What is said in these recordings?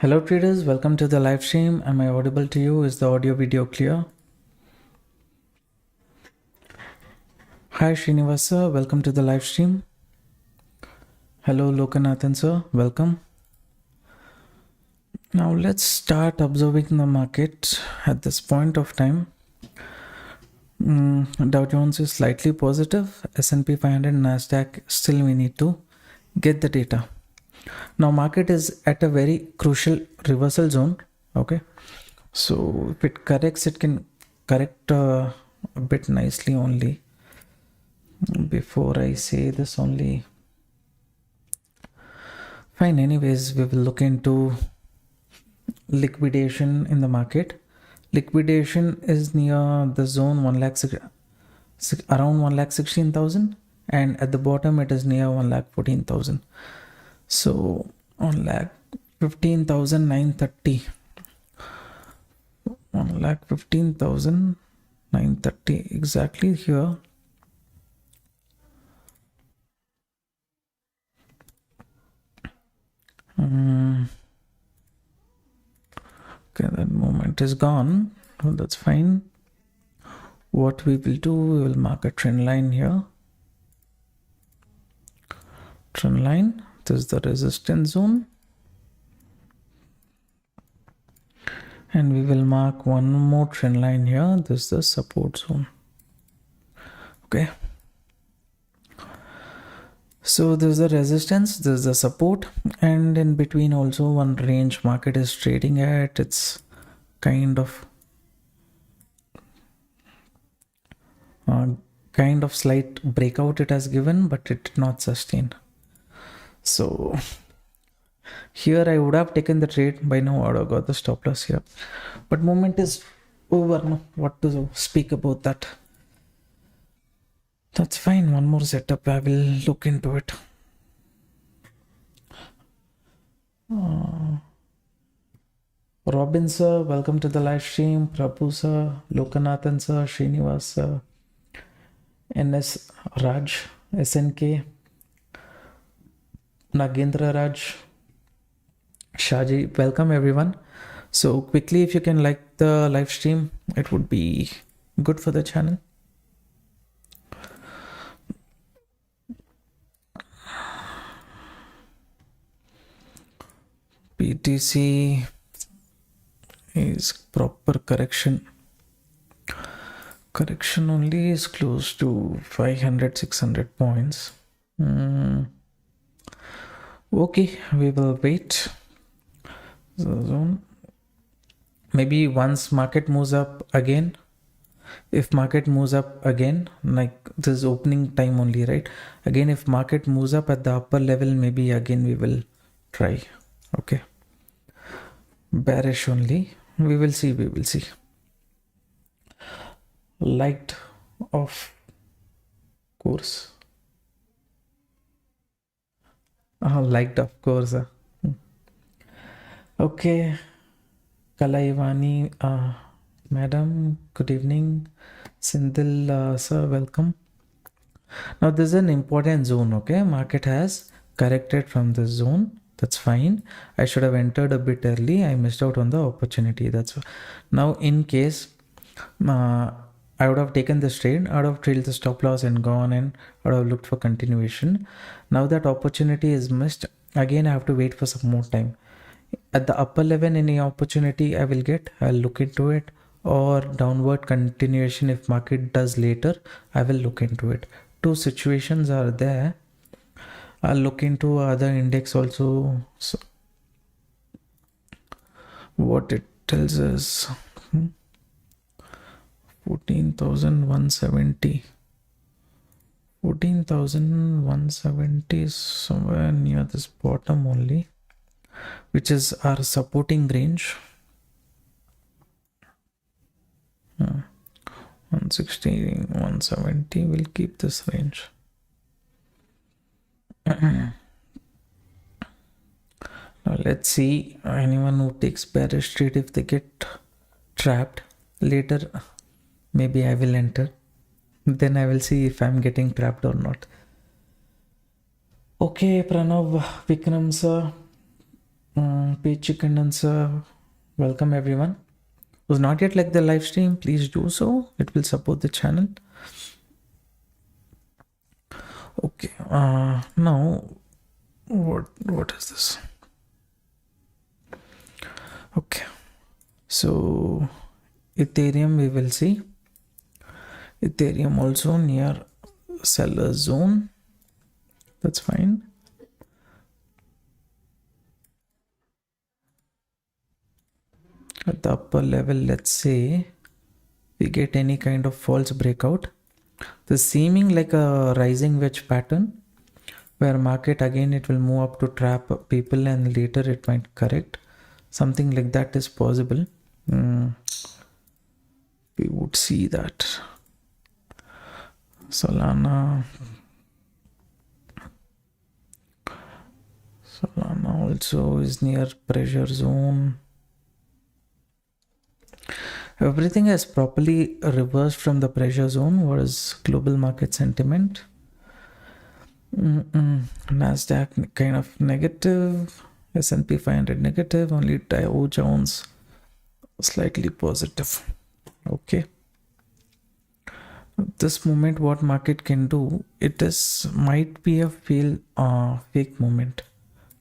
Hello traders, welcome to the live stream. Am I audible to you? Is the audio video clear? Hi Srinivasa, welcome to the live stream. Hello Lokanathan sir, welcome. Now let's start observing the market at this point of time. Dow Jones is slightly positive, S&P 500, Nasdaq, still we need to get the data. Now market is at a very crucial reversal zone. Okay, so if it corrects, it can correct a bit nicely only. Before I say this only, fine, anyways, we will look into liquidation in the market. Liquidation is near the zone around 1,16,000, and at the bottom it is near 1,14,000. So 1,15,930, 1,15,930 exactly here. Okay, that moment is gone. Well, that's fine. What we will do, we will mark a trend line here. Trend line, this is the resistance zone. And we will mark one more trend line here. This is the support zone. Okay. So this is the resistance, this is the support, and in between also one range market is trading at. It's kind of slight breakout it has given, but it did not sustain. So here I would have taken the trade. By now I would have got the stop loss here, but moment is over. No, what to speak about that. That's fine. One more setup, I will look into it. Robin sir, welcome to the live stream. Prabhu sir, Lokanathan sir, Srinivas sir, NS Raj, SNK, Nagendra Raj, Shaji, welcome everyone. So quickly, if you can like the live stream, it would be good for the channel. BTC is proper correction. Correction only is close to 500-600 points. Okay, we will wait. The zone. Maybe once market moves up again, if market moves up again, like this opening time only, right? Again, if market moves up at the upper level, maybe again we will try. Okay, bearish only, we will see. Liked, of course. Liked, of course. Okay, Kalaivani, madam, good evening. Sindhil sir, welcome. Now this is an important zone. Okay, market has corrected from this zone. That's fine. I should have entered a bit early. I missed out on the opportunity. That's now in case I would have taken this trade, I would have trailed the stop loss and gone, and I would have looked for continuation. Now that opportunity is missed. Again, I have to wait for some more time. At the upper level, any opportunity I will get, I'll look into it, or downward continuation if market does later, I will look into it. Two situations are there. I'll look into other index also. So what it tells us, 14,170. 14,170 is somewhere near this bottom only, which is our supporting range. 160, 170 will keep this range. Now let's see, anyone who takes bearish trade, if they get trapped later, maybe I will enter. Then I will see if I'm getting trapped or not. Okay, Pranav, Vikram sir, Page chicken answer. Welcome everyone. Who's not yet like the live stream, please do so. It will support the channel. Okay. Now, what is this? Okay. So, Ethereum we will see. Ethereum also near seller zone. That's fine. At the upper level, let's say we get any kind of false breakout. This seeming like a rising wedge pattern where market again it will move up to trap people and later it might correct. Something like that is possible. We would see that. Solana also is near pressure zone. Everything has properly reversed from the pressure zone. What is global market sentiment? Nasdaq kind of negative, S&P 500 negative, only Dow Jones slightly positive. Okay. At this moment, what market can do, it is might be a fake moment.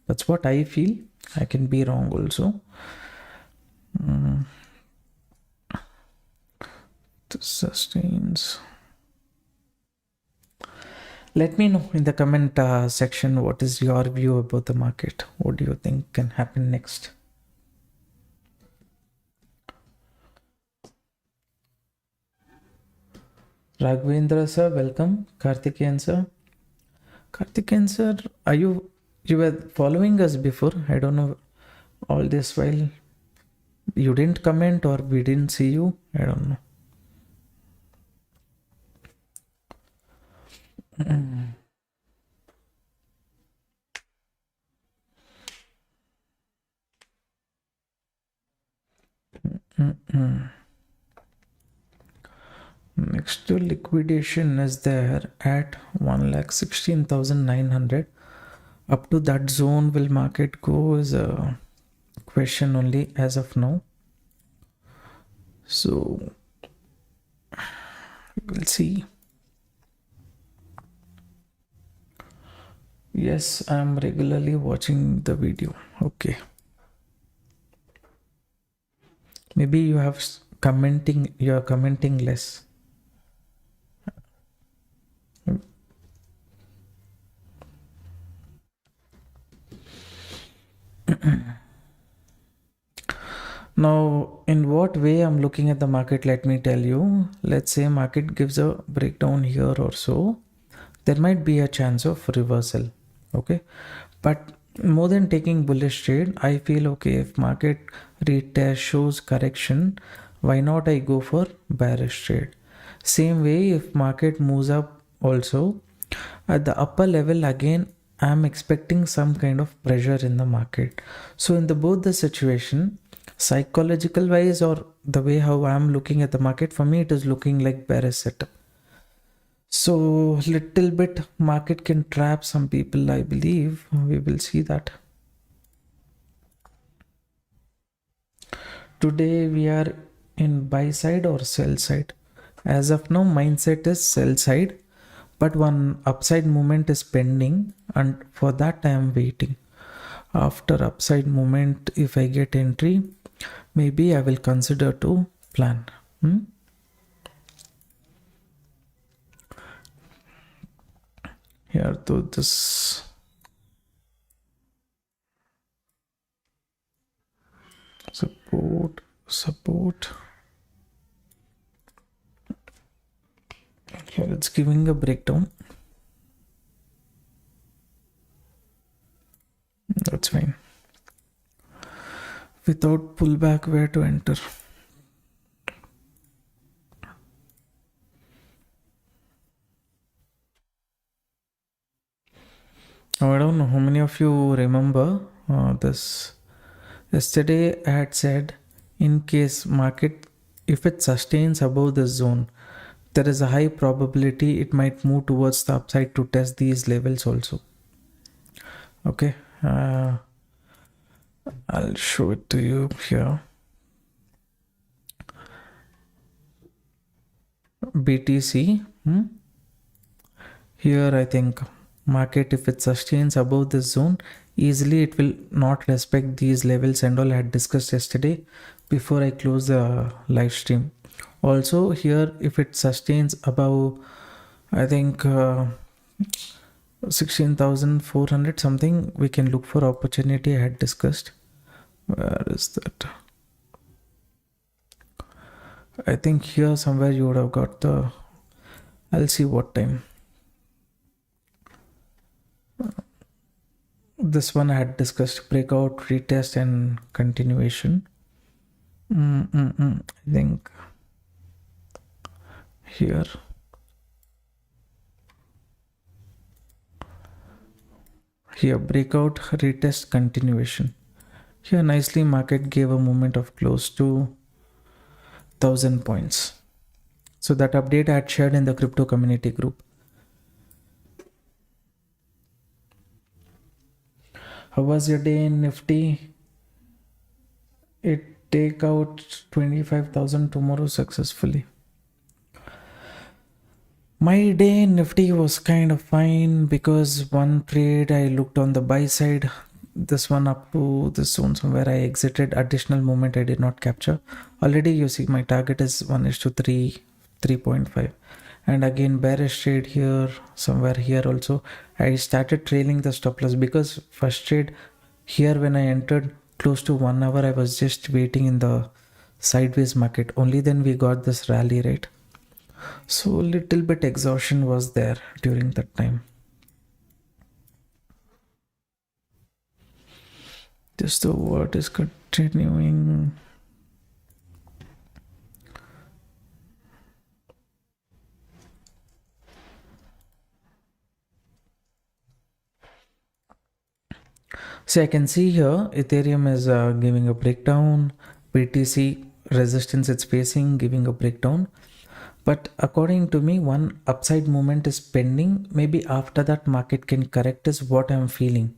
That's what I feel. I can be wrong also. This sustains. Let me know in the comment section what is your view about the market. What do you think can happen next? Raghavendra sir, welcome. Karthikeyan sir. Karthikeyan sir, are you were following us before? I don't know. All this while you didn't comment or we didn't see you. I don't know. Next liquidation is there at 1,16,900. Up to that zone will market go is a question only as of now. So we'll see. Yes, I'm regularly watching the video. Okay. Maybe you are commenting less. Now, in what way I'm looking at the market, let me tell you. Let's say market gives a breakdown here or so. There might be a chance of reversal. Okay. But more than taking bullish trade, I feel okay, if market retest shows correction, why not I go for bearish trade? Same way, if market moves up also, at the upper level again, I'm expecting some kind of pressure in the market. So in the both the situation, psychological wise or the way how I'm looking at the market, for me it is looking like bearish setup. So little bit market can trap some people, I believe. We will see that. Today we are in buy side or sell side. As of now, mindset is sell side, but one upside movement is pending, and for that I am waiting. After upside movement, if I get entry, maybe I will consider to plan. Here to this support. Here it's giving a breakdown. That's fine. Without pullback, where to enter? Oh, I don't know how many of you remember this. Yesterday I had said, in case market, if it sustains above this zone, there is a high probability it might move towards the upside to test these levels also. Okay. I'll show it to you here. BTC. Here I think market, if it sustains above this zone, easily it will not respect these levels and all I had discussed yesterday before I close the live stream. Also here, if it sustains above, I think 16,400 something, we can look for opportunity I had discussed. Where is that? I think here somewhere you would have got the, I'll see what time. This one I had discussed breakout, retest and continuation. I think here. Here breakout, retest, continuation. Here nicely market gave a movement of close to 1,000 points. So that update I had shared in the crypto community group. How was your day in Nifty? It take out 25,000 tomorrow successfully. My day in Nifty was kind of fine because one trade I looked on the buy side, this one up to this zone somewhere I exited, additional movement I did not capture. Already you see my target is 1:3, 3.5. And again bearish trade here, somewhere here also. I started trailing the stop loss because first trade here when I entered close to 1 hour, I was just waiting in the sideways market. Only then we got this rally, right? So little bit exhaustion was there during that time. Just the word is continuing. So I can see here Ethereum is giving a breakdown, BTC resistance it's facing giving a breakdown. But according to me, one upside movement is pending. Maybe after that market can correct is what I'm feeling.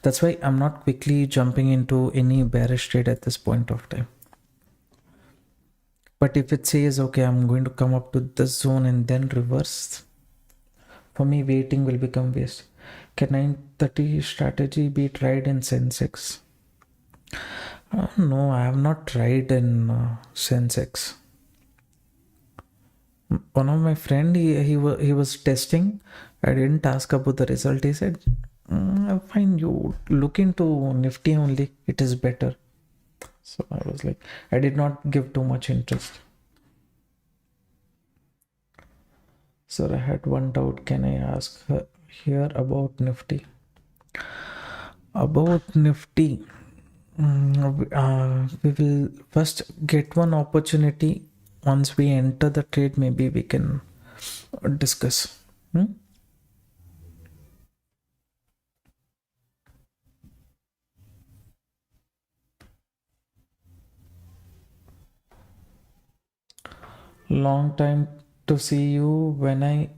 That's why I'm not quickly jumping into any bearish trade at this point of time. But if it says, okay, I'm going to come up to this zone and then reverse, for me, waiting will become waste. Can 930 strategy be tried in Sensex? No, I have not tried in Sensex. One of my friend, he was testing. I didn't ask about the result. He said, fine, you look into Nifty only. It is better. So I was like, I did not give too much interest. Sir, I had one doubt. Can I ask her here about Nifty? About Nifty, we will first get one opportunity. Once we enter the trade, maybe we can discuss. Long time to see you. When I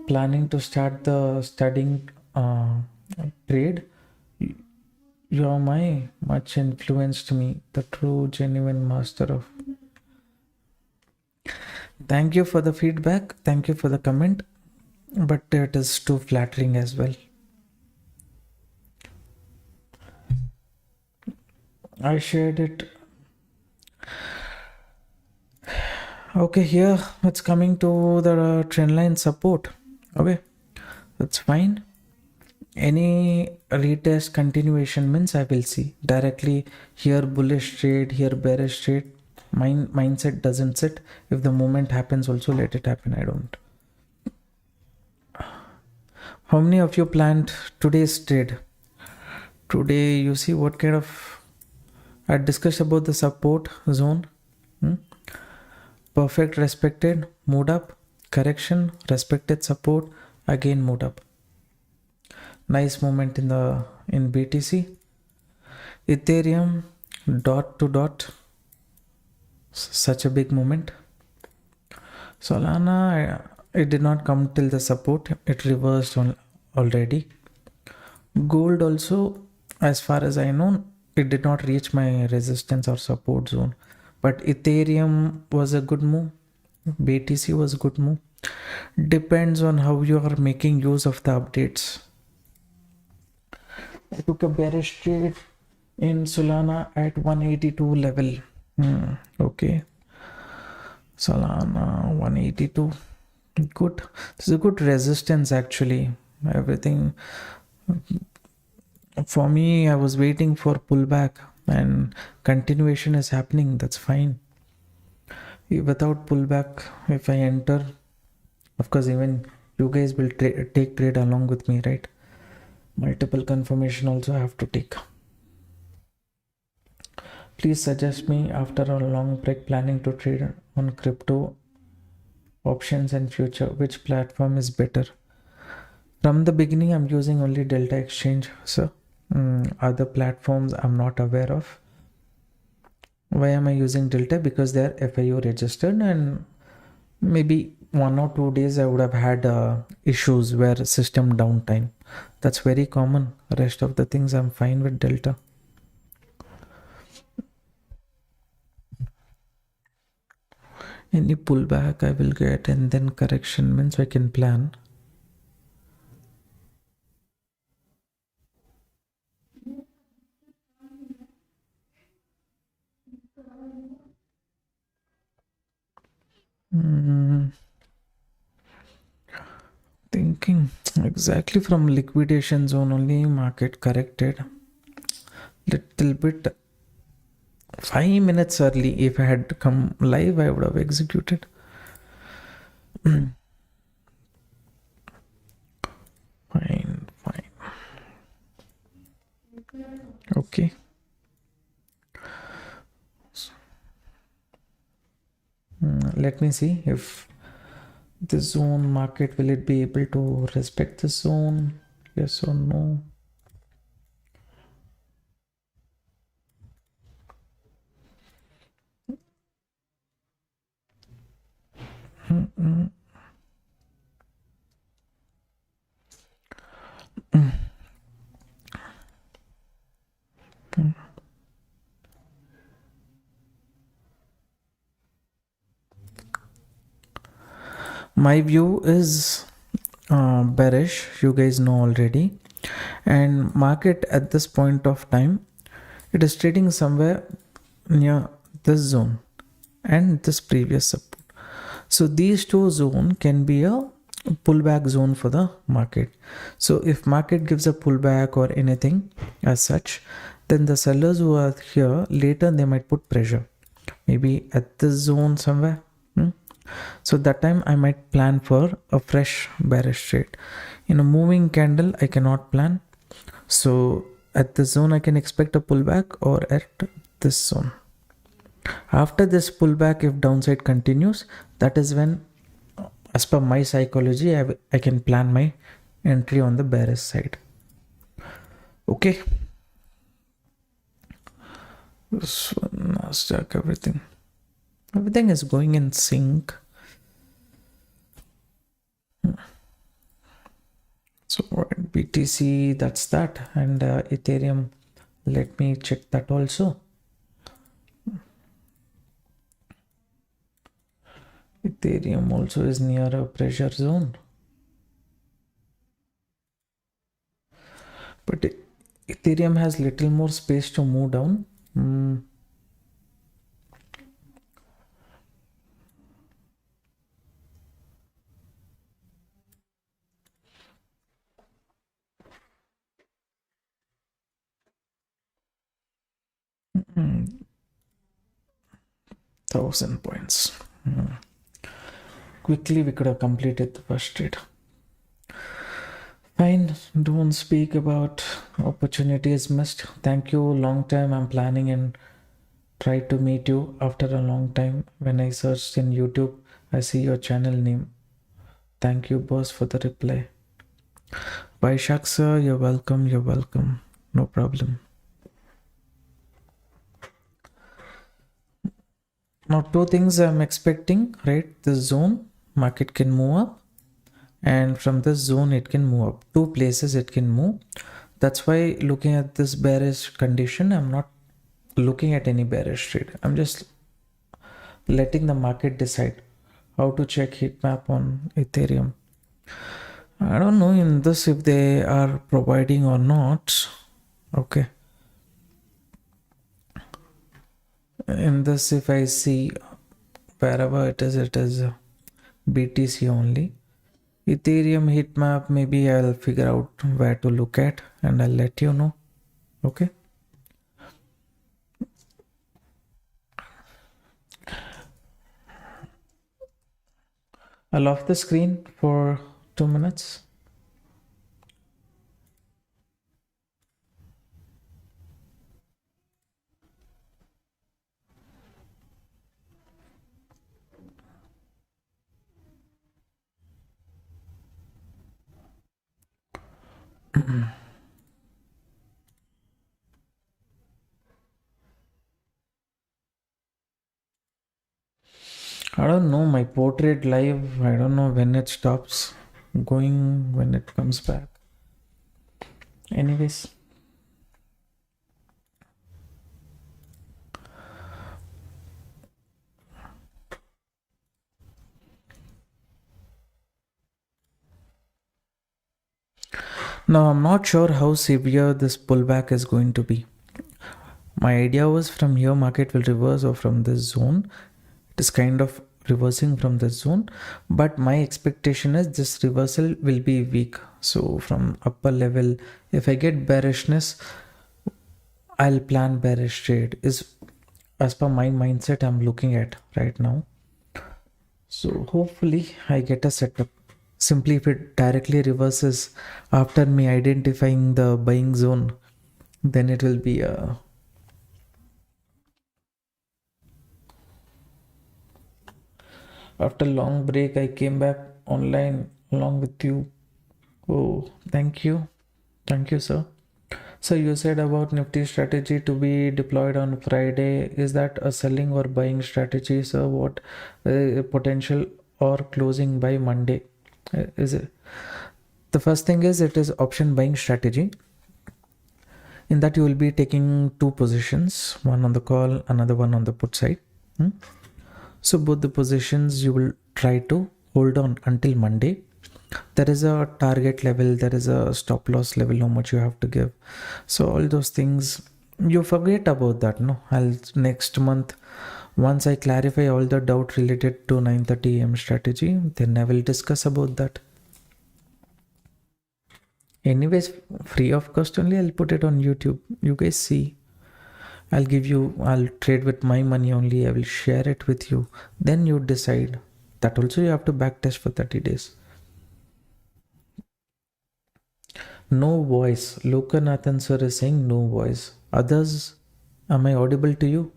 planning to start the studying trade, you are my much influenced me, the true genuine master of. Thank you for the feedback. Thank you for the comment, but it is too flattering as well. I shared it. Okay, here it's coming to the trend line support. Okay, that's fine. Any retest continuation means I will see directly here bullish trade, here bearish trade. Mindset doesn't sit. If the moment happens, also let it happen. I don't. How many of you planned today's trade? Today, you see what kind of. I discussed about the support zone. Perfect respected, moved up. Correction, respected support, again moved up. Nice movement in BTC. Ethereum, dot to dot. Such a big movement. Solana, it did not come till the support. It reversed already. Gold also, as far as I know, it did not reach my resistance or support zone. But Ethereum was a good move. BTC was a good move. Depends on how you are making use of the updates. I took a bearish trade in Solana at 182 level. Okay. Solana 182. Good. This is a good resistance actually. Everything. For me, I was waiting for pullback and continuation is happening. That's fine. Without pullback, if I enter, of course, even you guys will take trade along with me, right? Multiple confirmation also I have to take. Please suggest me after a long break planning to trade on crypto options and future. Which platform is better? From the beginning, I'm using only Delta Exchange, sir. Other platforms I'm not aware of. Why am I using Delta? Because they're FIO registered, and maybe 1 or 2 days I would have had issues where system downtime. That's very common. Rest of the things I'm fine with Delta. Any pullback I will get, and then correction means I can plan. Thinking exactly from liquidation zone only market corrected. Little bit 5 minutes early. If I had come live, I would have executed. Fine. Okay. Let me see if this zone market, will it be able to respect this zone? Yes or no? My view is bearish, you guys know already, and market at this point of time, it is trading somewhere near this zone and this previous support. So these two zones can be a pullback zone for the market. So if market gives a pullback or anything as such, then the sellers who are here later, they might put pressure maybe at this zone somewhere. So that time I might plan for a fresh bearish trade. In a moving candle, I cannot plan. So at this zone, I can expect a pullback, or at this zone. After this pullback, if downside continues, that is when, as per my psychology, I can plan my entry on the bearish side. Okay. So Nasdaq, everything is going in sync. So BTC, that's that, and Ethereum, let me check that also. Ethereum also is near a pressure zone, but Ethereum has little more space to move down. 1,000 points. Quickly we could have completed the first trade. Fine, don't speak about opportunities missed. Thank you. Long time I'm planning and try to meet you after a long time. When I searched in YouTube, I see your channel name. Thank you, boss, for the reply. Bye, sir. You're welcome. You're welcome. No problem. Now, two things I'm expecting, right? This zone, market can move up, and from this zone, it can move up. Two places it can move. That's why looking at this bearish condition, I'm not looking at any bearish trade. I'm just letting the market decide how to check heat map on Ethereum. I don't know in this if they are providing or not. Okay. In this, if I see wherever it is BTC only. Ethereum heat map, maybe I'll figure out where to look at and I'll let you know. Okay. I'll off the screen for 2 minutes. I don't know my portrait live. I don't know when it stops going, when it comes back. Anyways. Now I'm not sure how severe this pullback is going to be. My idea was from here market will reverse or from this zone. It is kind of reversing from this zone, but my expectation is this reversal will be weak. So from upper level, if I get bearishness, I'll plan bearish trade is as per my mindset I'm looking at right now. So hopefully I get a setup. Simply if it directly reverses after me identifying the buying zone, then it will be a after long break I came back online along with you. Oh, thank you. Thank you, sir. So you said about Nifty strategy to be deployed on Friday. Is that a selling or buying strategy, sir? What potential or closing by Monday? Is it? The first thing is it is option buying strategy. In that you will be taking two positions, one on the call, another one on the put side. So both the positions you will try to hold on until Monday. There is a target level, there is a stop loss level, how much you have to give. So all those things you forget about that. No, I'll next month once I clarify all the doubt related to 9:30 a.m. strategy, then I will discuss about that. Anyways, free of cost only, I'll put it on YouTube. You guys see. I'll trade with my money only. I will share it with you. Then you decide. That also you have to backtest for 30 days. No voice. Lokanathan sir is saying no voice. Others, am I audible to you?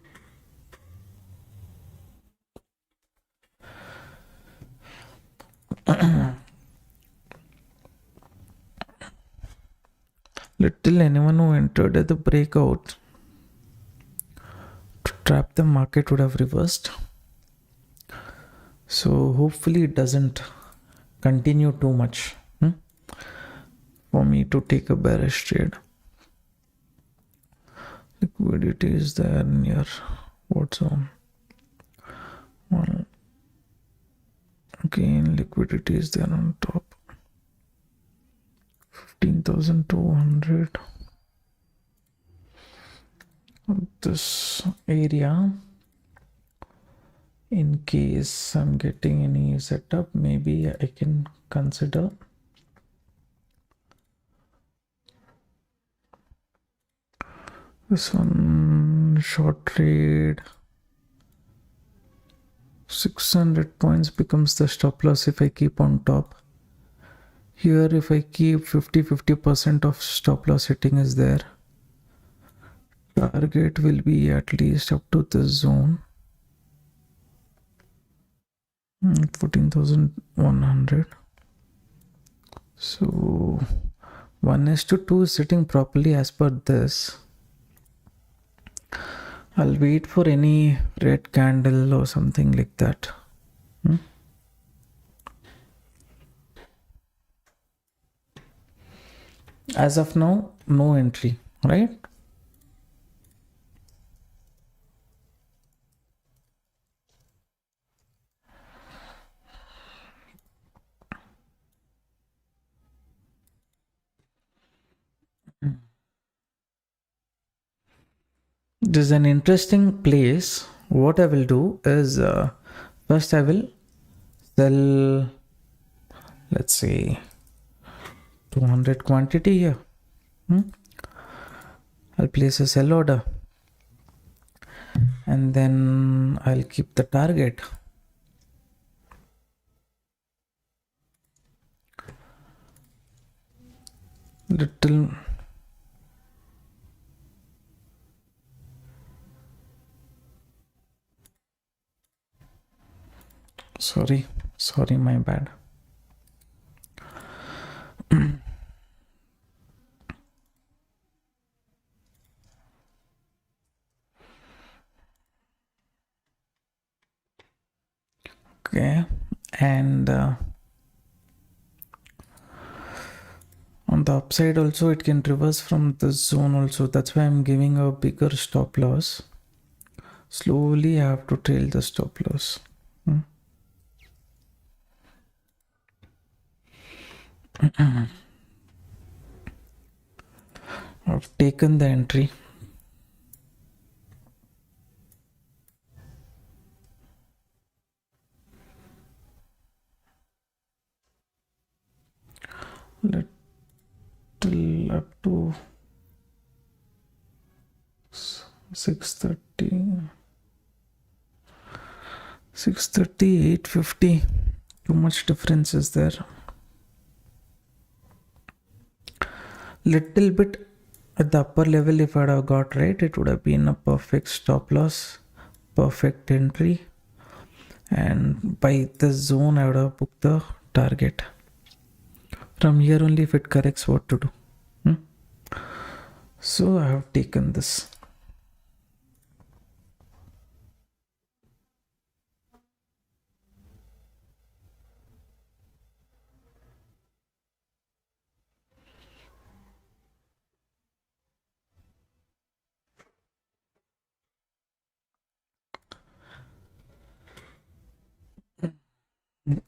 Little anyone who entered at the breakout to trap the market would have reversed. So hopefully it doesn't continue too much for me to take a bearish trade. Liquidity is there near what zone? Well, again liquidity is there on top. 15,200. This area, in case I'm getting any setup, maybe I can consider this one. Short trade 600 points becomes the stop loss if I keep on top. Here if I keep 50% of stop loss hitting is there. Target will be at least up to this zone. 14,100. So 1:2 is sitting properly as per this. I'll wait for any red candle or something like that. As of now, no entry, right? is an interesting place. What I will do is first I will sell, let's say 200 quantity here. I'll place a sell order and then I'll keep the target. Little sorry, my bad. Okay, and on the upside also it can reverse from this zone also. That's why I'm giving a bigger stop loss. Slowly I have to trail the stop loss. I've taken the entry. Little up to 630, 850. Too much difference is there. Little bit at the upper level, if I'd have got right, it would have been a perfect stop loss, perfect entry, and by this zone I would have booked the target. From here only, if it corrects, what to do? So I have taken this.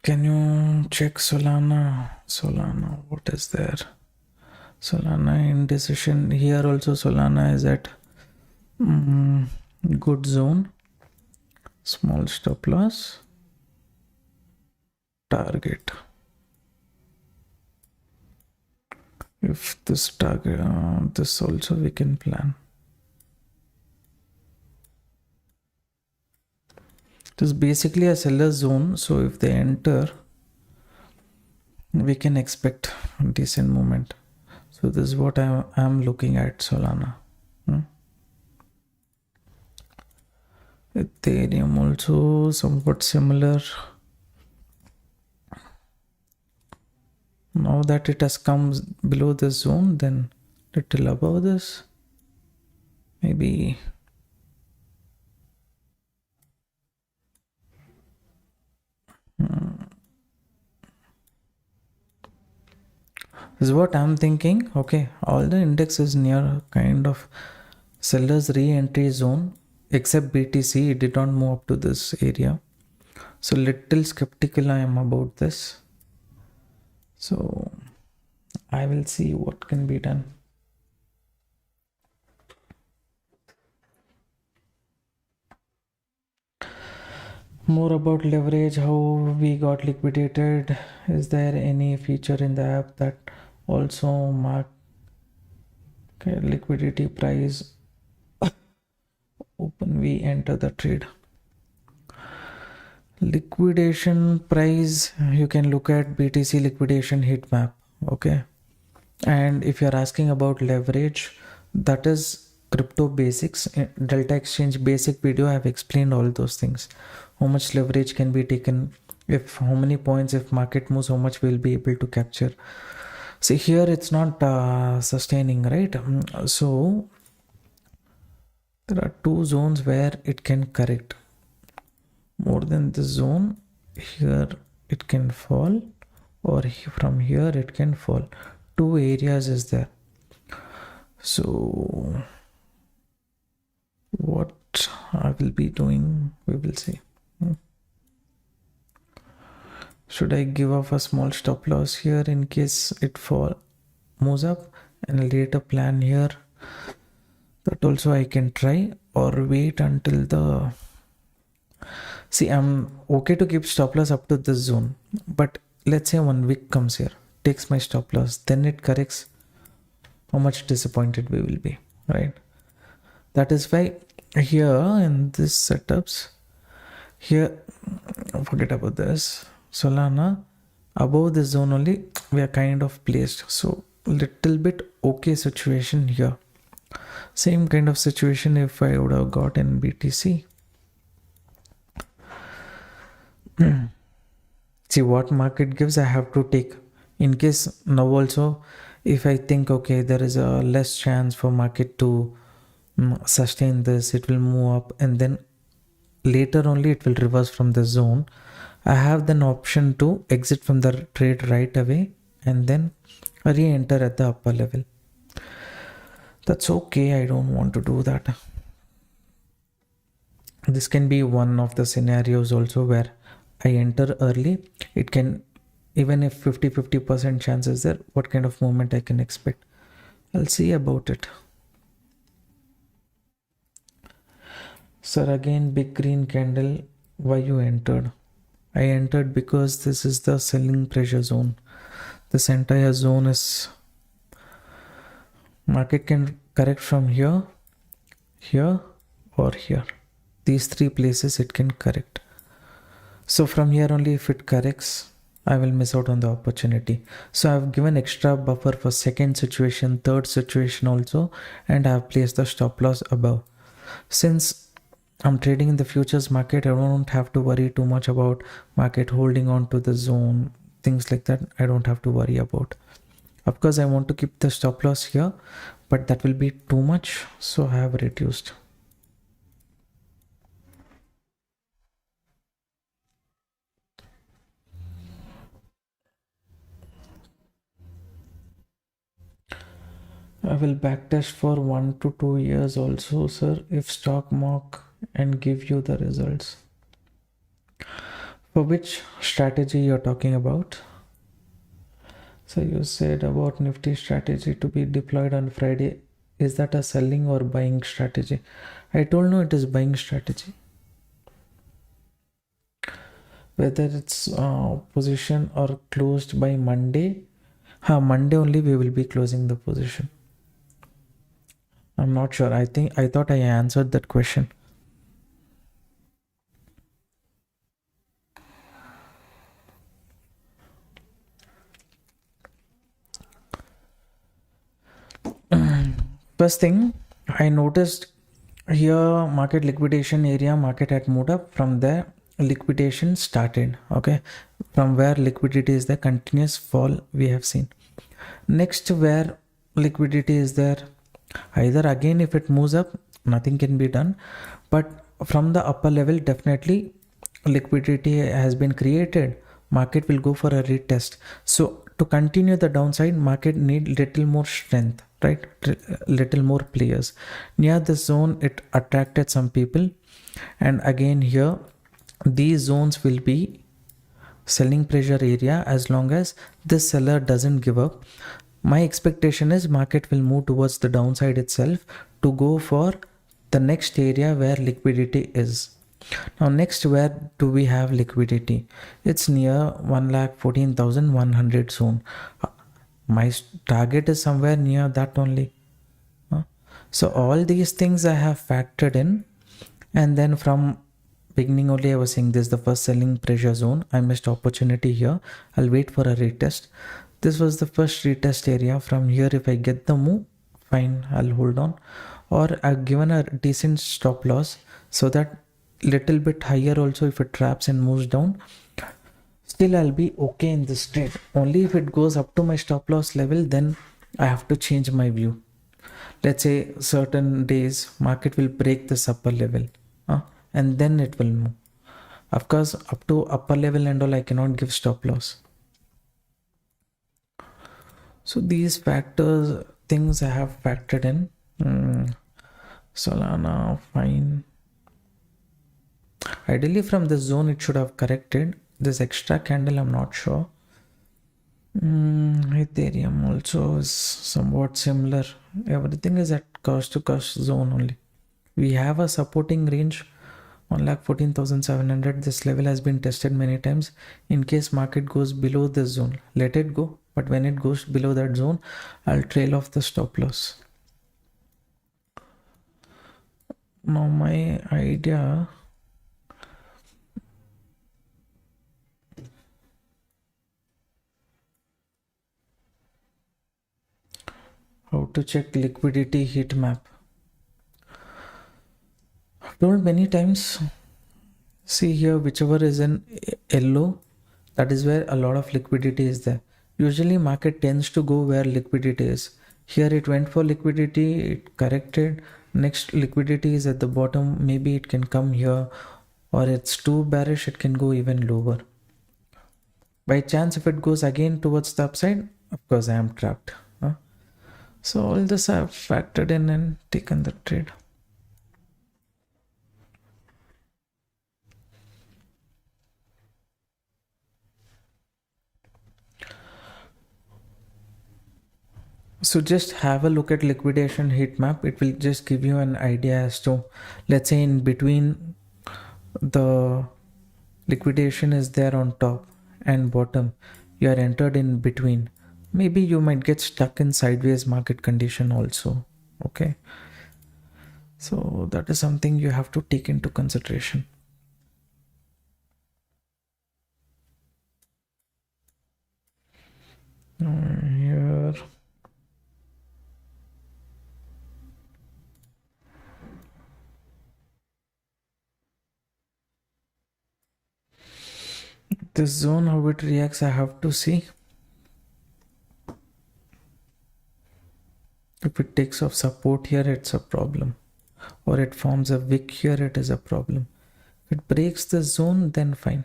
Can you check Solana? What is there? Solana indecision. Here also Solana is at good zone. Small stop loss. Target. If this target, this also we can plan. It is basically a seller zone, so if they enter, we can expect decent movement. So this is what I am looking at Solana. Ethereum also somewhat similar. Now that it has come below this zone, then little above this, maybe this is what I'm thinking. Okay, all the index is near kind of seller's re-entry zone, except BTC. It did not move up to this area, so little skeptical I am about this. So I will see what can be done. More about leverage, how we got liquidated. Is there any feature in the app that also mark liquidity price? Open, we enter the trade. Liquidation price, you can look at BTC liquidation heat map. Okay, and if you're asking about leverage, that is crypto basics, delta exchange basic video. I have explained all those things. How much leverage can be taken, if how many points, if market moves, how much we'll be able to capture. See here it's not sustaining, right? So there are two zones where it can correct. More than this zone, here it can fall, or from here it can fall. Two areas is there. So what I will be doing, we will see. Should I give off a small stop loss here in case it moves up, and later plan here? That also I can try. or wait until the, see, I'm okay to keep stop loss up to this zone, but let's say 1 week comes here, takes my stop loss, then it corrects, how much disappointed we will be, right? That is why here in this setups, here, forget about this, Solana, above this zone only we are kind of placed, so little bit okay situation here. Same kind of situation if I would have got in BTC. See what market gives, I have to take. In case now also, if I think okay, there is a less chance for market to sustain this, it will move up and then later only it will reverse from the zone, I have an option to exit from the trade right away and then re-enter at the upper level. That's okay, I don't want to do that. This can be one of the scenarios also where I enter early. It can, even if 50% chance is there, what kind of movement I can expect, I'll see about it. Sir, again big green candle, why you entered? I entered because this is the selling pressure zone. This entire zone is, market can correct from here, here or here. These three places it can correct. So from here only if it corrects, I will miss out on the opportunity. So I've given extra buffer for second situation, third situation also, and I've placed the stop loss above. Since I'm trading in the futures market, I don't have to worry too much about market holding on to the zone, things like that. I don't have to worry about. Of course, I want to keep the stop loss here, but that will be too much, so I have reduced. I will backtest for 1 to 2 years also, sir, if stock mark and give you the results. For which strategy you're talking about? So you said about Nifty strategy to be deployed on Friday. Is that a selling or buying strategy? I told you it is buying strategy. Whether it's position or closed by Monday, Monday only we will be closing the position. I'm not sure. I thought I answered that question. First thing I noticed here, market liquidation area, market had moved up. From there liquidation started. Okay, from where liquidity is there, continuous fall we have seen. Next, where liquidity is there, either again if it moves up, nothing can be done, but from the upper level definitely liquidity has been created, market will go for a retest. So to continue the downside, market need little more strength, right? Little more players. Near the zone it attracted some people, and again here these zones will be selling pressure area as long as this seller doesn't give up. My expectation is market will move towards the downside itself to go for the next area where liquidity is. Now next, where do we have liquidity? It's near 1,14,100 zone. My target is somewhere near that only. So all these things I have factored in, and then from beginning only I was saying this is the first selling pressure zone. I missed opportunity here. I'll wait for a retest. This was the first retest area. From here if I get the move, fine, I'll hold on, or I've given a decent stop loss so that little bit higher also if it traps and moves down, still I'll be okay in this trade. Only if it goes up to my stop loss level, then I have to change my view. Let's say certain days market will break this upper level, and then it will move. Of course, up to upper level and all I cannot give stop loss. So these factors, things I have factored in. Solana, fine. Ideally from this zone it should have corrected. This extra candle I'm not sure. Ethereum also is somewhat similar. Everything is at cost to cost zone only. We have a supporting range 1,14,700. This level has been tested many times. In case market goes below this zone, let it go. But when it goes below that zone, I'll trail off the stop loss. Now my idea, how to check liquidity heat map. I've told many times, see here, whichever is in yellow, that is where a lot of liquidity is there. Usually market tends to go where liquidity is. Here it went for liquidity, it corrected. Next liquidity is at the bottom. Maybe it can come here, or it's too bearish, it can go even lower. By chance, if it goes again towards the upside, of course I am trapped. So all this I have factored in and taken the trade. So just have a look at liquidation heat map. It will just give you an idea as to, let's say in between the liquidation is there on top and bottom, you are entered in between. Maybe you might get stuck in sideways market condition also. Okay. So that is something you have to take into consideration. Here. This zone, how it reacts, I have to see. If it takes off support here, it's a problem. Or it forms a wick here, it is a problem. If it breaks the zone, then fine.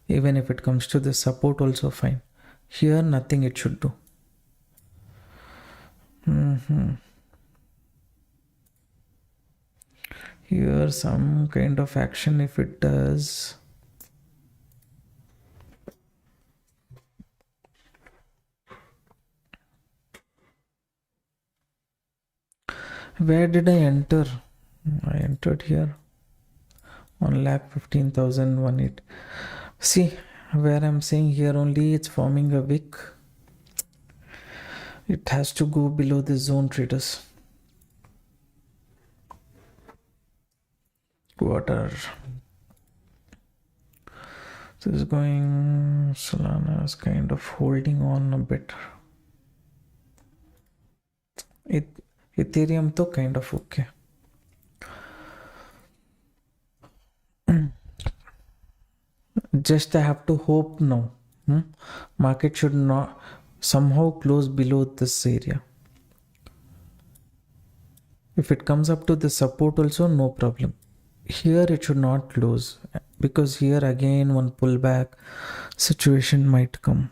Even if it comes to the support, also fine. Here, nothing it should do. Here, some kind of action if it does. Where did I enter? I entered here. 1,15,018. See, where I'm saying here only it's forming a wick. It has to go below the zone, traders. Water. This is going, Solana is kind of holding on a bit. Ethereum to kind of okay. Just I have to hope now. Market should not somehow close below this area. If it comes up to the support also, no problem. Here it should not close, because here again one pullback situation might come.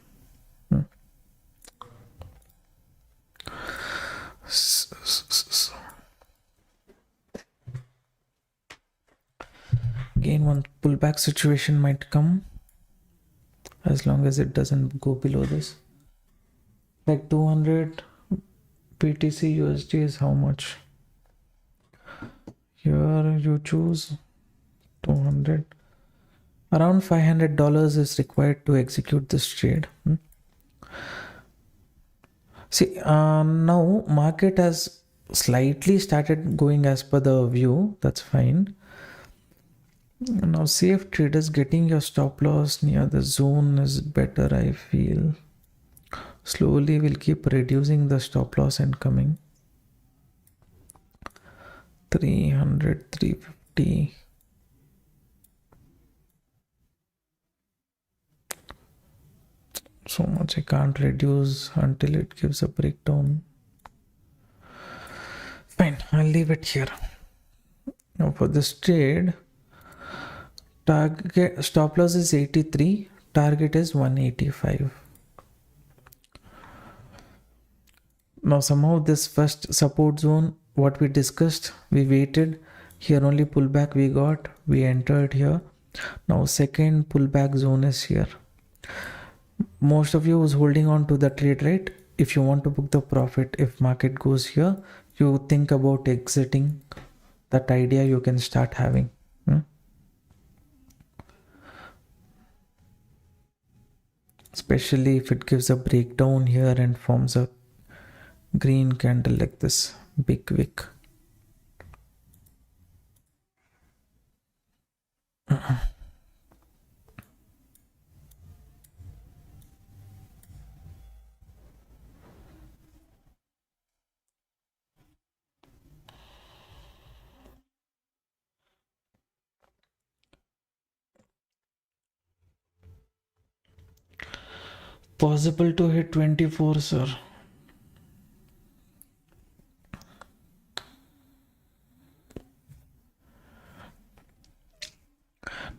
Again one pullback situation might come, as long as it doesn't go below this. Like 200 BTC USD is how much? Here you choose 200. Around $500 is required to execute this trade. See, now market has slightly started going as per the view. That's fine. Now safe traders, getting your stop loss near the zone is better, I feel. Slowly we'll keep reducing the stop loss and coming. 300, 350. So much I can't reduce until it gives a breakdown. Fine, I'll leave it here. Now for this trade, target stop loss is 83, target is 185. Now somehow this first support zone, what we discussed, we waited. Here only pullback we got, we entered here. Now second pullback zone is here. Most of you was holding on to the trade, right? If you want to book the profit, if market goes here, you think about exiting that idea you can start having. Especially if it gives a breakdown here and forms a green candle like this, big wick. Possible to hit 24, sir.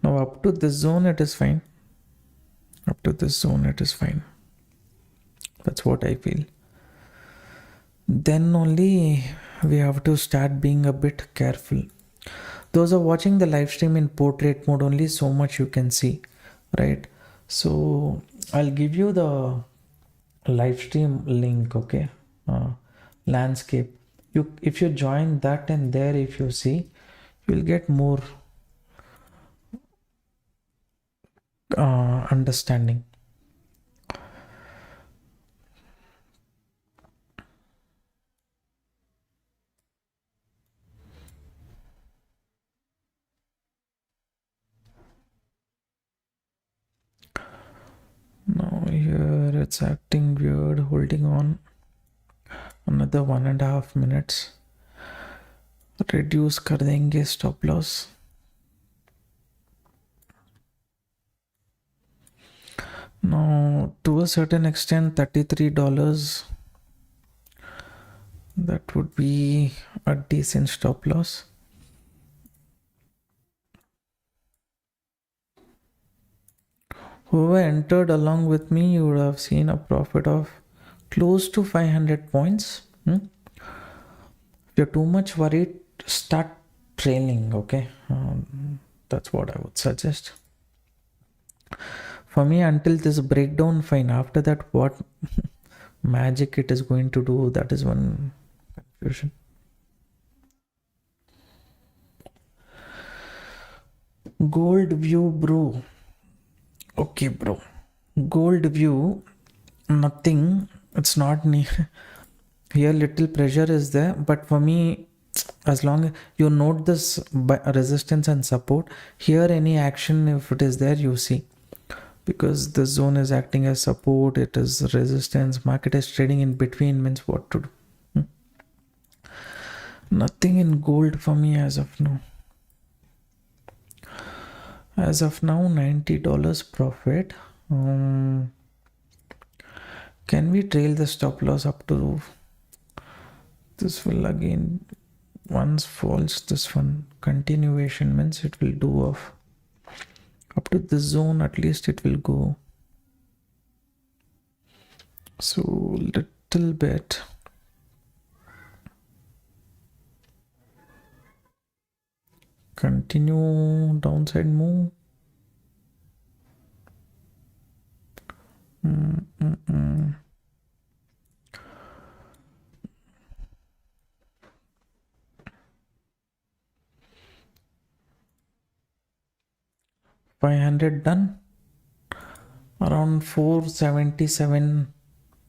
Now up to this zone it is fine. Up to this zone it is fine. That's what I feel. Then only we have to start being a bit careful. Those are watching the live stream in portrait mode, only so much you can see, right? So I'll give you the live stream link, okay? Landscape. If you join that, and there if you see, you'll get more understanding. Now here it's acting weird, holding on another 1.5 minutes. Reduce कर देंगे stop loss. Now to a certain extent $33, that would be a decent stop loss. Whoever entered along with me, you would have seen a profit of close to 500 points. If you're too much worried, start trailing, okay? That's what I would suggest. For me, until this breakdown, fine. After that, what magic it is going to do, that is one confusion. Gold view, bro. Okay, bro. Gold view, nothing. It's not near. Here little pressure is there, but for me, as long as you note this resistance and support, here any action, if it is there, you see. Because the zone is acting as support, it is resistance, market is trading in between, means what to do. Nothing in gold for me as of now. As of now, $90 profit. Can we trail the stop loss up to this? Will again, once falls this one, continuation means it will do off. Up to this zone, at least it will go. So little bit. Continue downside move. $500 done. Around 477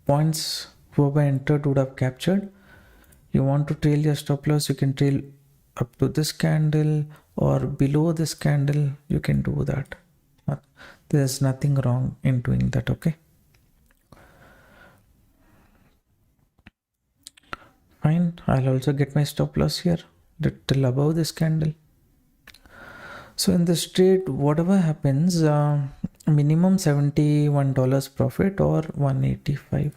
points whoever entered would have captured. You want to trail your stop loss, you can trail up to this candle or below this candle, you can do that. There's nothing wrong in doing that, okay? Fine, I'll also get my stop loss here, little above this candle. So in this trade, whatever happens, minimum $71 profit or 185.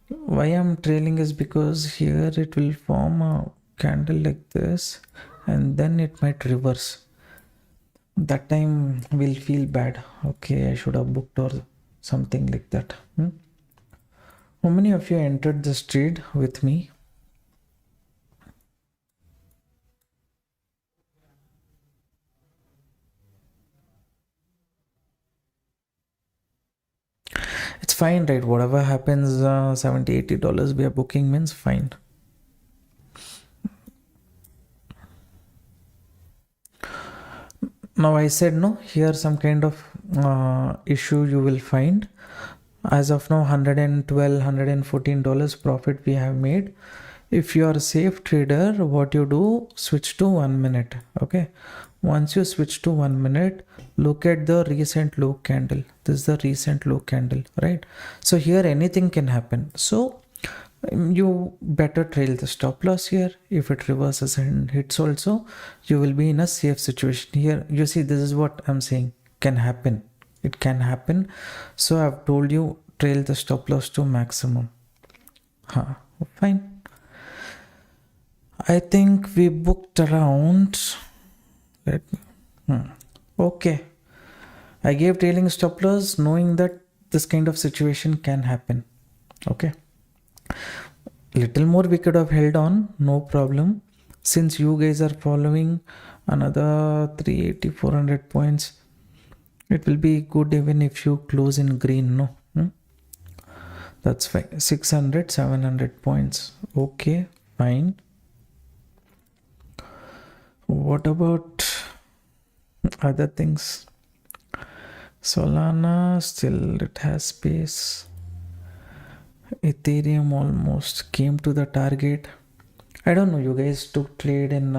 Why I'm trailing is because here it will form a candle like this and then it might reverse. That time we'll feel bad. Okay, I should have booked or something like that. How many of you entered this trade with me? It's fine, right? Whatever happens, $70-$80 we are booking means fine. Now I said no, here some kind of issue you will find. As of now, $112, $114 profit we have made. If you are a safe trader, what you do, switch to 1 minute. Okay. Once you switch to 1 minute, look at the recent low candle. This is the recent low candle, right? So here anything can happen. So you better trail the stop loss here. If it reverses and hits also, you will be in a safe situation. Here you see, this is what I'm saying can happen. It can happen. So I've told you trail the stop loss to maximum. Fine. I think we booked around, okay. I gave trailing stop loss knowing that this kind of situation can happen. Okay. Little more we could have held on, no problem. Since you guys are following another 380, 400 points, it will be good even if you close in green, no? That's fine. 600, 700 points. Okay, fine. What about other things? Solana, still it has space. Ethereum almost came to the target. I don't know, you guys took trade in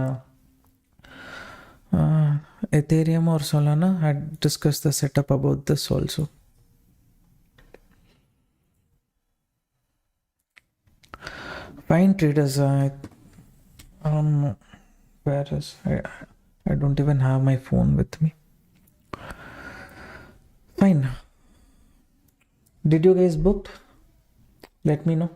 Ethereum or Solana. I discussed the setup about this also. Fine traders, I don't know where is I don't even have my phone with me. Fine. Did you guys booked? Let me know.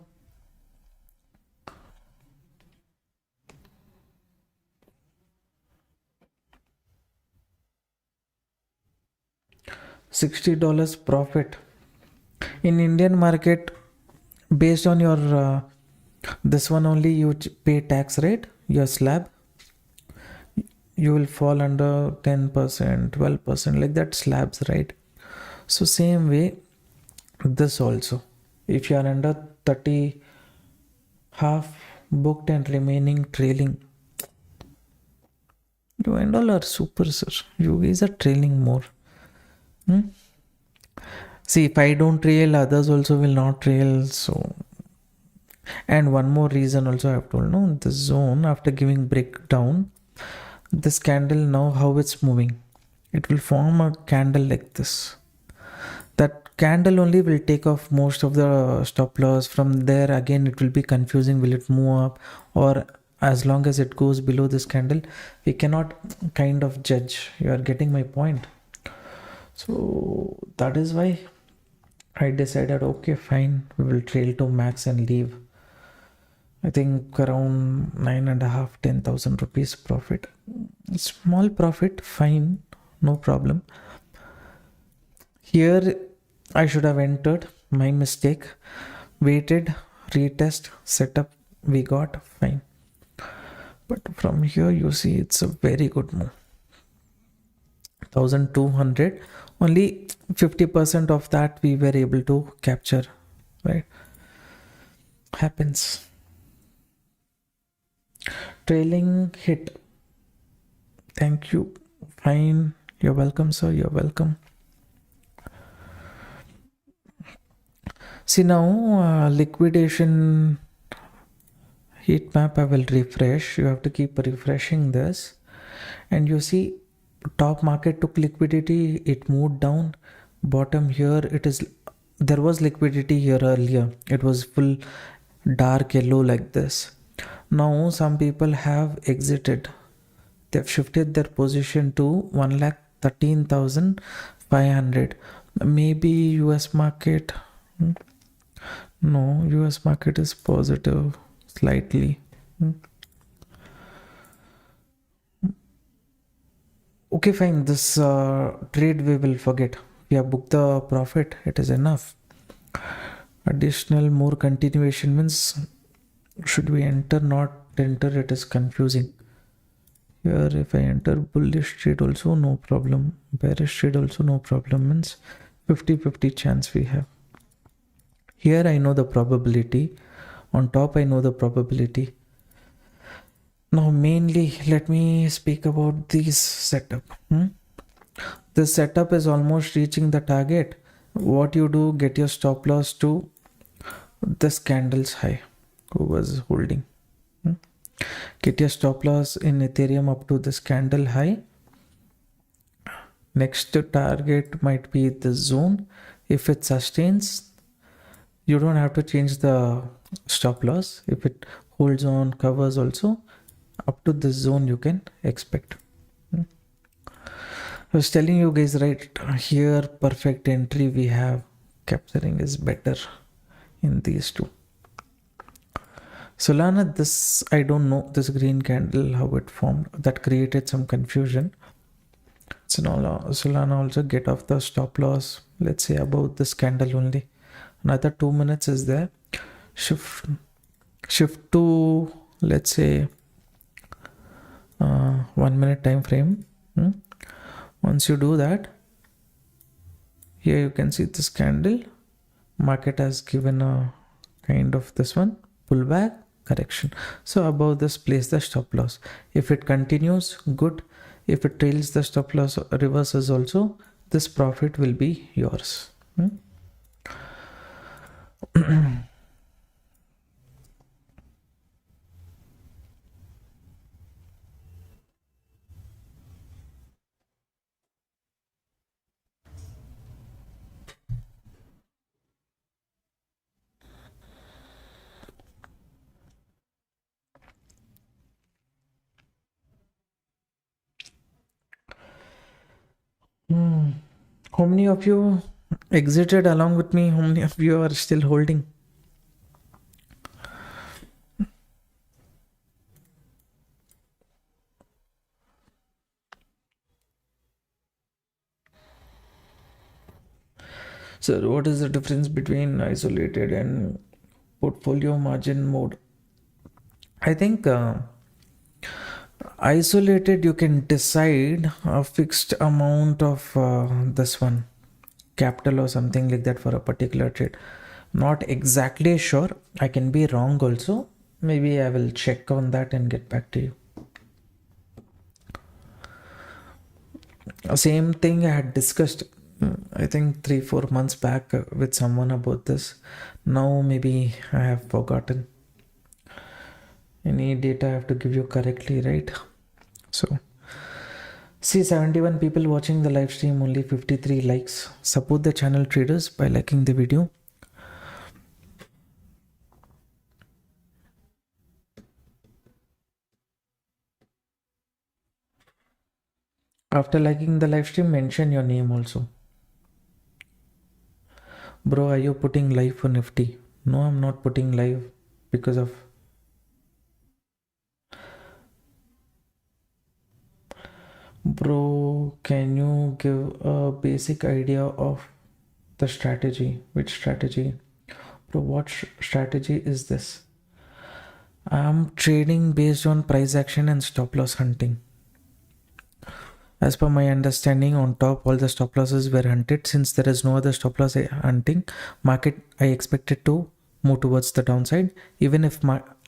$60 profit in Indian market based on your this one only. You pay tax rate, your slab, you will fall under 10%, 12% like that slabs, right? So same way this also, if you are under 30, half booked and remaining trailing, you and all are super, sir. You guys are trailing more. See, if I don't trail, others also will not trail. So, and one more reason also I have told, no, the zone after giving breakdown, this candle now how it's moving, it will form a candle like this. That candle only will take off most of the stop loss. From there again it will be confusing, will it move up, or as long as it goes below this candle we cannot kind of judge. You are getting my point? So that is why I decided, okay fine, we will trail to max and leave. I think around 9.5, 10,000 rupees profit. Small profit, fine, no problem. Here I should have entered, my mistake. Waited, retest, setup, we got, fine. But from here you see it's a very good move. 1,200, only 50% of that we were able to capture, right? Happens. Trailing hit. Thank you. Fine. You're welcome, sir. You're welcome. See now, liquidation heat map I will refresh. You have to keep refreshing this. And you see top market took liquidity. It moved down. Bottom here it is. There was liquidity here earlier. It was full dark yellow like this. Now some people have exited. They've shifted their position to 1,13,500. Maybe US market. No, US market is positive slightly. Okay, fine. This trade we will forget. We have booked the profit. It is enough. Additional more continuation means should we enter, not enter, it is confusing. Here if I enter bullish trade also no problem, bearish trade also no problem, means 50-50 chance we have. Here I know the probability, on top I know the probability. Now mainly let me speak about this setup. This setup is almost reaching the target. What you do, get your stop loss to this candle's high. Who was holding? Get your stop loss in Ethereum up to this candle high. Next target might be the zone. If it sustains, you don't have to change the stop loss. If it holds on, covers also, up to this zone you can expect. I was telling you guys, right here, perfect entry we have. Capturing is better in these two. Solana, this I don't know, this green candle, how it formed, that created some confusion. So now Solana also get off the stop loss, let's say about this candle only. Another 2 minutes is there. Shift to, let's say 1 minute time frame. Once you do that, here you can see this candle. Market has given a kind of this one pullback correction. So above this, place the stop loss. If it continues, good. If it trails the stop loss, reverses also, this profit will be yours. How many of you exited along with me? How many of you are still holding? So what is the difference between isolated and portfolio margin mode? I think isolated, you can decide a fixed amount of this one capital or something like that for a particular trade. Not exactly sure, I can be wrong also. Maybe I will check on that and get back to you. Same thing I had discussed, I think 3-4 months back with someone about this. Now maybe I have forgotten. Any data I have to give you correctly, right? So see, 71 people watching the live stream, only 53 likes. Support the channel traders by liking the video. After liking the live stream, mention your name also. Bro, are you putting live for Nifty? No, I'm not putting live because of... Bro, can you give a basic idea of the strategy? Which strategy? Bro, what strategy is this? I'm trading based on price action and stop loss hunting. As per my understanding, on top all the stop losses were hunted. Since there is no other stop loss hunting, market I expected to move towards the downside. Even if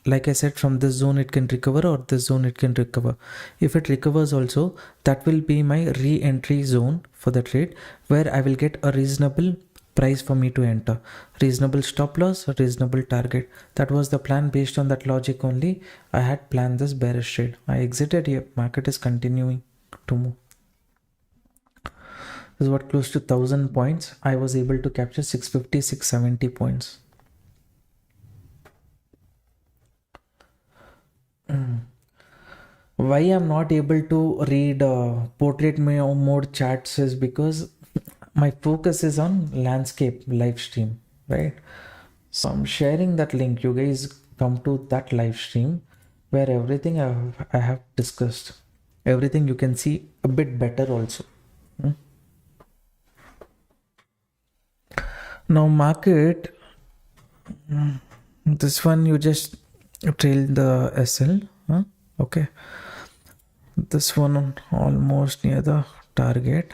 like I said, from this zone it can recover or this zone it can recover. If it recovers also, that will be my re-entry zone for the trade, where I will get a reasonable price for me to enter. Reasonable stop loss, a reasonable target. That was the plan. Based on that logic only, I had planned this bearish trade. I exited here. Market is continuing to move. This is what, close to 1000 points. I was able to capture 650, 670 points. Why I'm not able to read portrait mode chats is because my focus is on landscape live stream, right? So I'm sharing that link. You guys come to that live stream where everything I have discussed, everything you can see a bit better also. Now market, this one you just trail the SL, okay. This one almost near the target.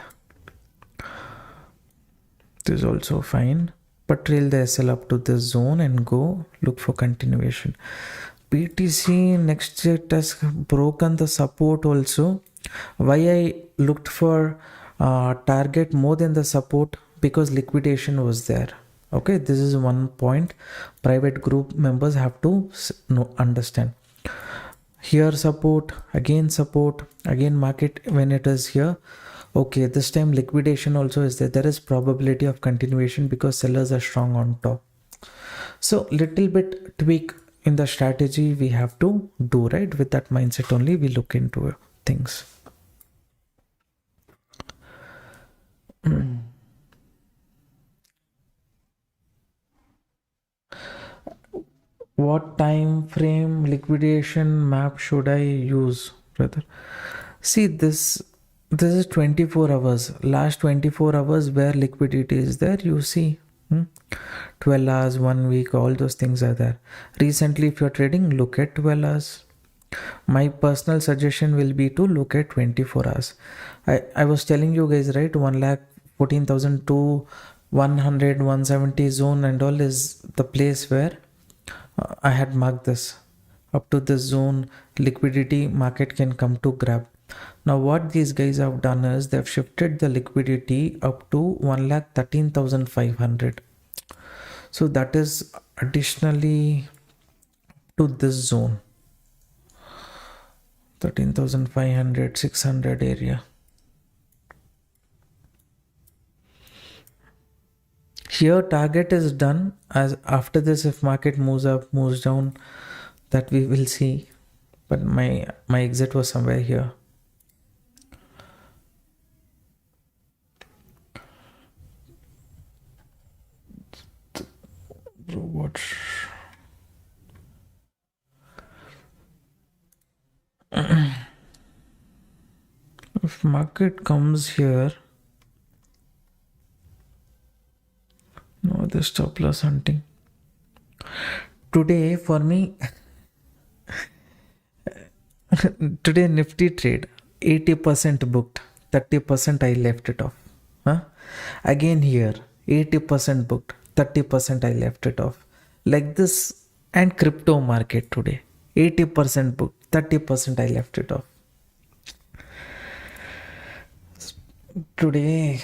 This is also fine, but trail the SL up to this zone and go look for continuation. BTC next it has broken the support also. Why I looked for target more than the support because liquidation was there. Okay, this is one point private group members have to understand. Here support, again market when it is here. Okay, this time liquidation also is there. There is probability of continuation because sellers are strong on top. So little bit tweak in the strategy we have to do, right? With that mindset only we look into things. What time frame liquidation map should I use, brother? See, this is 24 hours. Last 24 hours where liquidity is there, you see. 12 hours, 1 week, all those things are there. Recently, if you're trading, look at 12 hours. My personal suggestion will be to look at 24 hours. I was telling you guys, right? 1,14,000 to 100, 170 zone and all is the place where I had marked this. Up to this zone, liquidity market can come to grab. Now what these guys have done is they've shifted the liquidity up to 1,13,500. So that is additionally to this zone. 13,500, 600 area. Here target is done. As after this, if market moves up, moves down, that we will see. But my exit was somewhere here. What? If market comes here, no, the stop loss hunting. Today for me, today Nifty trade 80% booked, 30% I left it off. Again here 80% booked, 30% I left it off. Like this, and crypto market today 80% booked, 30% I left it off. Today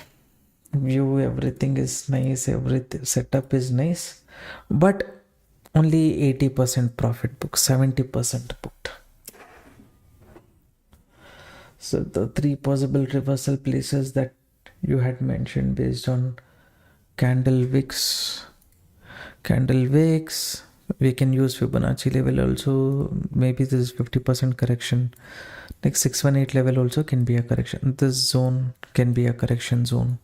view everything is nice, everything setup is nice, but only 80% profit booked, 70% booked. So the three possible reversal places that you had mentioned based on candle wicks, we can use Fibonacci level also. Maybe this is 50% correction. Like 618 level also can be a correction. This zone can be a correction zone.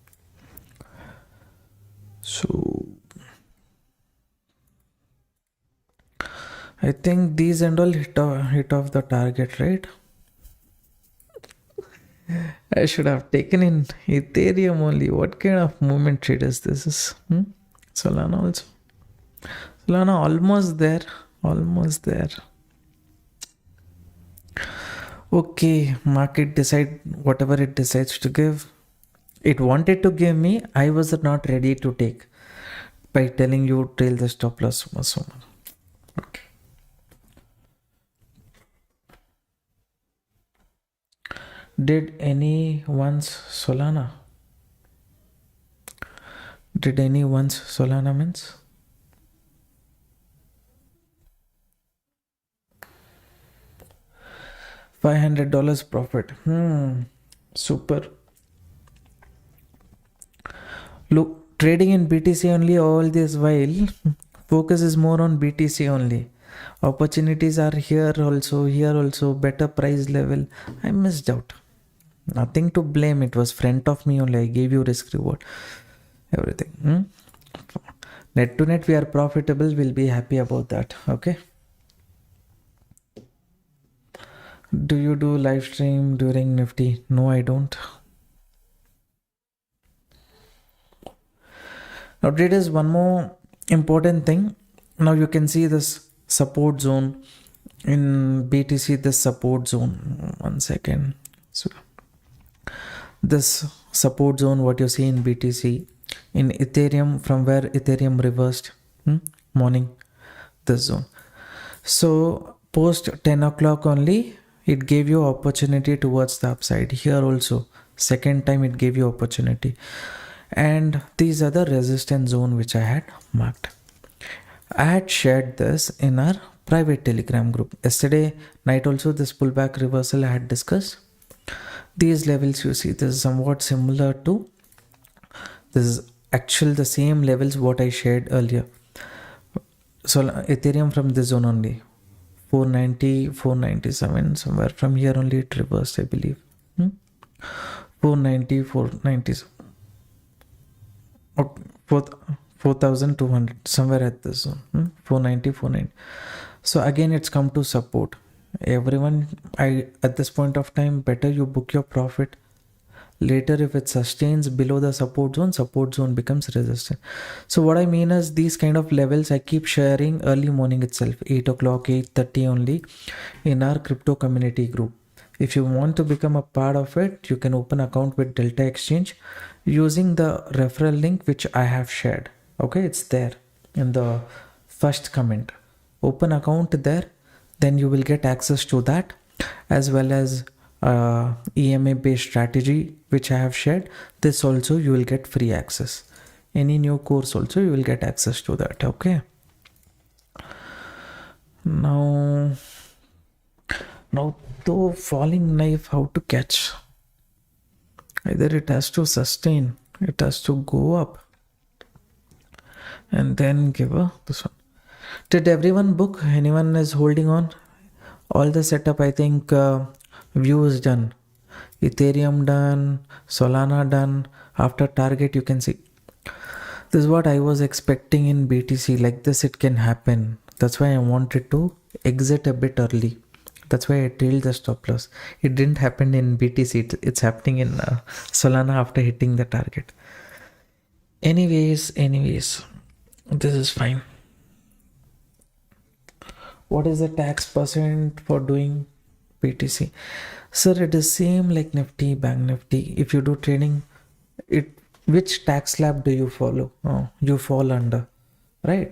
So I think these and all hit off the target, right? I should have taken in Ethereum only. What kind of movement trade is this? Solana also. Solana almost there. Okay, market decide whatever it decides to give. It wanted to give me, I was not ready to take by telling you trail the stop loss so much. Okay. Did anyone's Solana means? $500 profit. Super. Look, trading in BTC only all this while. Focus is more on BTC only. Opportunities are here also, better price level. I missed out. Nothing to blame. It was front of me only. I gave you risk reward. Everything. Net to net we are profitable. We'll be happy about that. Okay. Do you do live stream during Nifty? No, I don't. Now there is one more important thing. Now you can see this support zone in BTC, this support zone. 1 second. So this support zone, what you see in BTC, in Ethereum, from where Ethereum reversed morning, this zone. So post 10 o'clock only, it gave you opportunity towards the upside. Here also Second time it gave you opportunity. And these are the resistance zone which I had marked. I had shared this in our private Telegram group. Yesterday night also this pullback reversal I had discussed. These levels you see, this is somewhat similar to, this is actually the same levels what I shared earlier. So Ethereum from this zone only, 490, 497, somewhere from here only it reversed, I believe. 490, 490, 4,200, somewhere at this zone. 490, 490. So again it's come to support. Everyone, at this point of time, better you book your profit. Later, if it sustains below the support zone becomes resistance. So what I mean is these kind of levels I keep sharing early morning itself, 8 o'clock, 8:30 only in our crypto community group. If you want to become a part of it, you can open account with Delta Exchange using the referral link which I have shared. Okay, it's there in the first comment. Open account there, then you will get access to that, as well as EMA based strategy which I have shared. This also you will get free access. Any new course also you will get access to that. Okay, now the falling knife, how to catch? Either it has to sustain, it has to go up and then give a this one. Did everyone book? Anyone is holding on? All the setup, I think view is done. Ethereum done, Solana done. After target you can see. This is what I was expecting in BTC. Like this it can happen. That's why I wanted to exit a bit early. That's why I trailed the stop loss. It didn't happen in BTC. It's happening in Solana after hitting the target. Anyways, this is fine. What is the tax percent for doing BTC? Sir, it is same like Nifty, Bank Nifty. If you do trading, which tax slab do you follow? You fall under, right?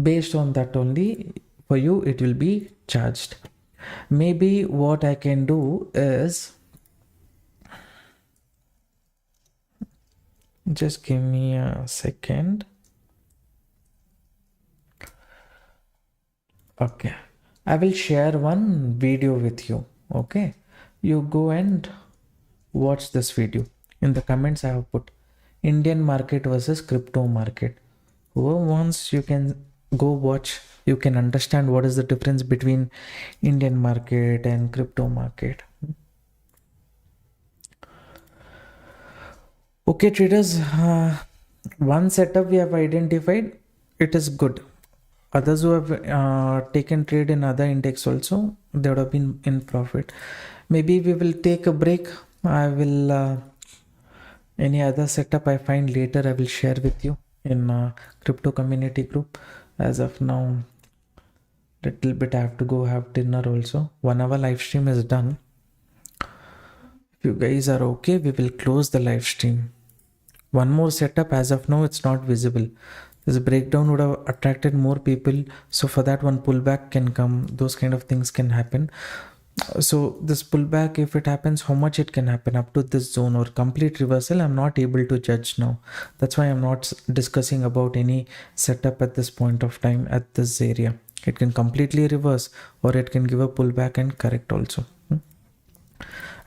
Based on that only, for you it will be charged. Maybe what I can do is, just give me a second. Okay, I will share one video with you. Okay, you go and watch this video. In the comments I have put Indian market versus crypto market. Whoever wants, you can go watch. You can understand what is the difference between Indian market and crypto market. Okay, traders, one setup we have identified. It is good. Others who have taken trade in other index also, they would have been in profit. Maybe we will take a break. I will any other setup I find later I will share with you in crypto community group. As of now, little bit I have to go have dinner also. 1 hour live stream is done. If you guys are okay, we will close the live stream. One more setup, as of now it's not visible. This breakdown would have attracted more people, so for that one pullback can come. Those kind of things can happen. So this pullback, if it happens, how much it can happen up to this zone or complete reversal, I'm not able to judge now. That's why I'm not discussing about any setup at this point of time at this area. It can completely reverse or it can give a pullback and correct also.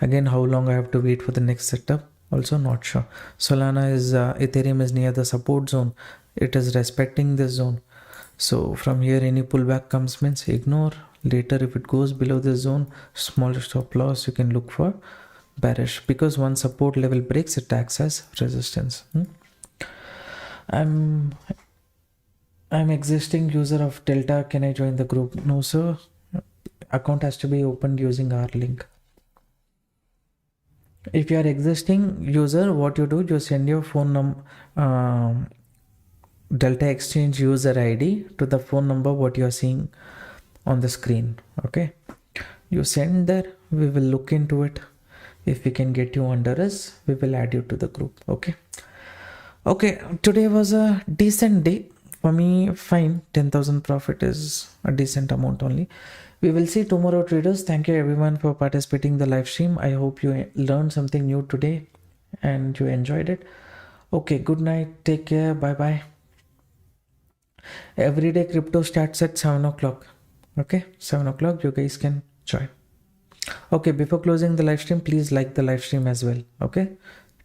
Again, how long I have to wait for the next setup, also not sure. Solana is Ethereum is near the support zone. It is respecting this zone. So from here any pullback comes means ignore. Later if it goes below this zone, small stop loss, you can look for bearish, because once support level breaks it acts as resistance. I'm existing user of Delta. Can I join the group? No sir, account has to be opened using our link. If you are existing user, what you do, you send your phone number, Delta Exchange user ID to the phone number what you are seeing on the screen. Okay, you send there, we will look into it. If we can get you under us, we will add you to the group. Okay, today was a decent day for me. Fine, 10,000 profit is a decent amount only. We will see tomorrow, traders. Thank you everyone for participating in the live stream. I hope you learned something new today and you enjoyed it. Okay, good night. Take care. Bye bye. Everyday crypto starts at 7 o'clock. Okay, 7 o'clock. You guys can join. Okay, before closing the live stream, please like the live stream as well. Okay,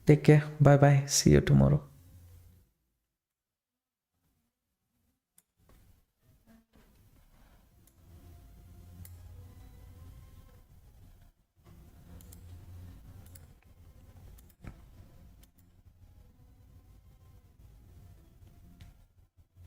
take care. Bye bye. See you tomorrow.